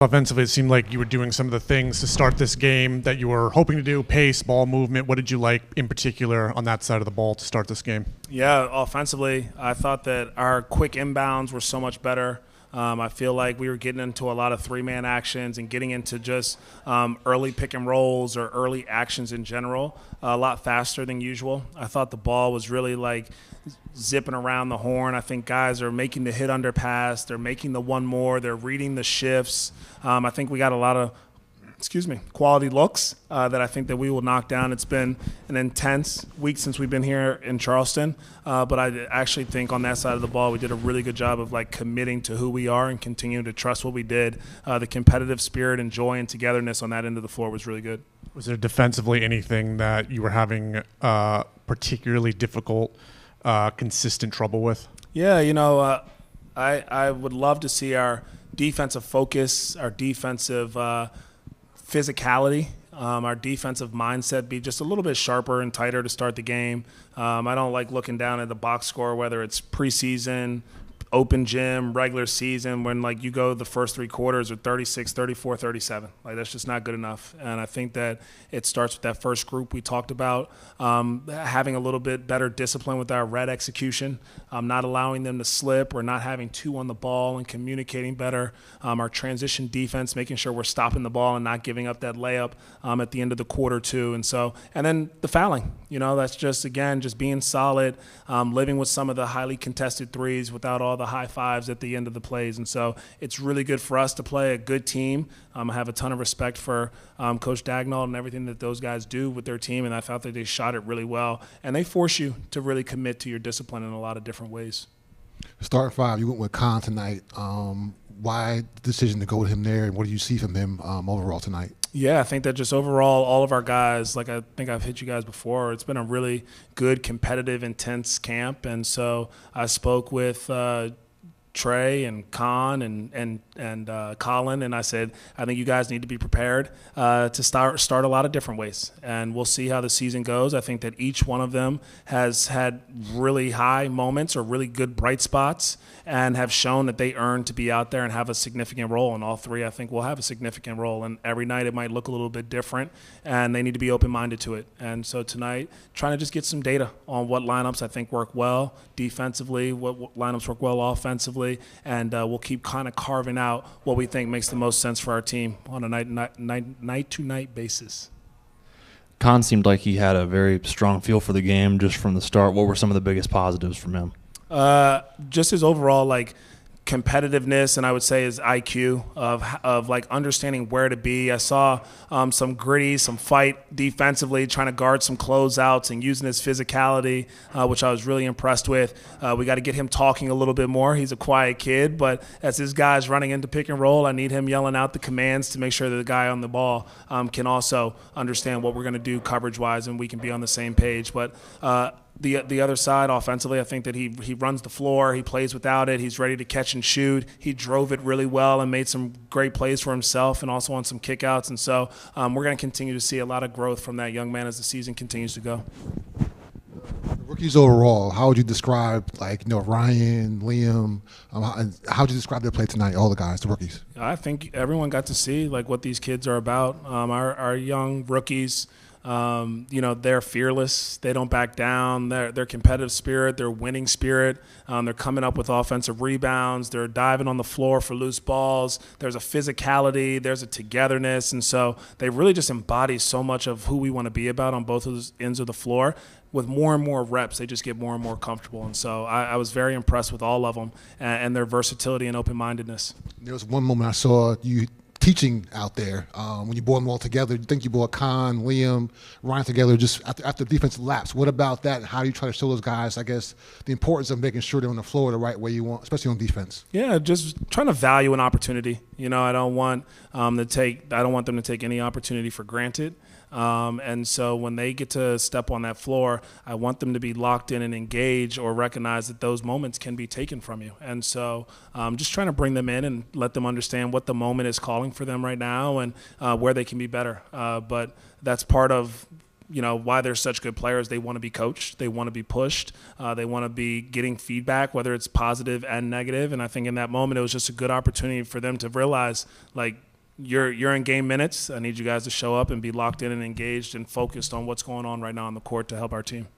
Offensively, it seemed like you were doing some of the things to start this game that you were hoping to do, pace, ball movement. What did you like in particular on that side of the ball to start this game? Yeah, offensively, I thought that our quick inbounds were so much better. I feel like we were getting into a lot of three-man actions and getting into just early pick and rolls or early actions in general a lot faster than usual. I thought the ball was really like zipping around the horn. I think guys are making the hit under pass. They're making the one more. They're reading the shifts. I think we got a lot of quality looks that I think that we will knock down. It's been an intense week since we've been here in Charleston, but I actually think on that side of the ball we did a really good job of like committing to who we are and continuing to trust what we did. The competitive spirit and joy and togetherness on that end of the floor was really good. Was there defensively anything that you were having particularly difficult, consistent trouble with? Yeah, I would love to see our defensive focus, our defensive physicality, our defensive mindset be just a little bit sharper and tighter to start the game. I don't like looking down at the box score, whether it's preseason, open gym, regular season, when like you go the first three quarters are 36, 34, 37. Like that's just not good enough. And I think that it starts with that first group we talked about, having a little bit better discipline with our red execution, not allowing them to slip or not having two on the ball and communicating better. Our transition defense, making sure we're stopping the ball and not giving up that layup at the end of the quarter too. And then the fouling, that's just, again, just being solid, living with some of the highly contested threes without all the high fives at the end of the plays. And so it's really good for us to play a good team. I have a ton of respect for Coach Dagnall and everything that those guys do with their team, and I thought that they shot it really well. And they force you to really commit to your discipline in a lot of different ways. Start five, you went with Khan tonight. Why the decision to go with him there, and what do you see from him overall tonight? Yeah, I think that just overall, all of our guys, like I think I've hit you guys before, it's been a really good, competitive, intense camp. And so I spoke with Trey and Khan and Colin, and I said, I think you guys need to be prepared to start a lot of different ways, and we'll see how the season goes. I think that each one of them has had really high moments or really good bright spots and have shown that they earn to be out there and have a significant role. And all three, I think, will have a significant role, and every night it might look a little bit different, and they need to be open-minded to it. And so tonight, trying to just get some data on what lineups I think work well defensively, what lineups work well offensively, and we'll keep kind of carving out what we think makes the most sense for our team on a night-to-night basis. Khan seemed like he had a very strong feel for the game just from the start. What were some of the biggest positives from him? Just his overall competitiveness, and I would say his IQ of understanding where to be. I saw some gritty, some fight defensively, trying to guard some closeouts and using his physicality, which I was really impressed with. We got to get him talking a little bit more. He's a quiet kid, but as his guy's running into pick and roll, I need him yelling out the commands to make sure that the guy on the ball can also understand what we're going to do coverage-wise, and we can be on the same page. But the other side, offensively, I think that he runs the floor. He plays without it. He's ready to catch and shoot. He drove it really well and made some great plays for himself and also on some kickouts. And so we're going to continue to see a lot of growth from that young man as the season continues to go. Rookies overall, how would you describe, Ryan, Liam, how would you describe their play tonight, all the guys, the rookies? I think everyone got to see what these kids are about. Our young rookies, they're fearless. They don't back down. Their competitive spirit, their winning spirit. They're coming up with offensive rebounds. They're diving on the floor for loose balls. There's a physicality. There's a togetherness. And so they really just embody so much of who we want to be about on both of those ends of the floor. With more and more reps, they just get more and more comfortable. And so I was very impressed with all of them and their versatility and open-mindedness. There was one moment I saw you teaching out there when you brought them all together. You think you brought Khan, Liam, Ryan together just after defensive laps. What about that? How do you try to show those guys, I guess, the importance of making sure they're on the floor the right way you want, especially on defense? Yeah, just trying to value an opportunity. I don't want them to take any opportunity for granted. And so when they get to step on that floor, I want them to be locked in and engaged or recognize that those moments can be taken from you. And so just trying to bring them in and let them understand what the moment is calling for them right now and where they can be better. But that's part of why they're such good players. They want to be coached. They want to be pushed. They want to be getting feedback, whether it's positive and negative. And I think in that moment, it was just a good opportunity for them to realize, you're in game minutes. I need you guys to show up and be locked in and engaged and focused on what's going on right now on the court to help our team.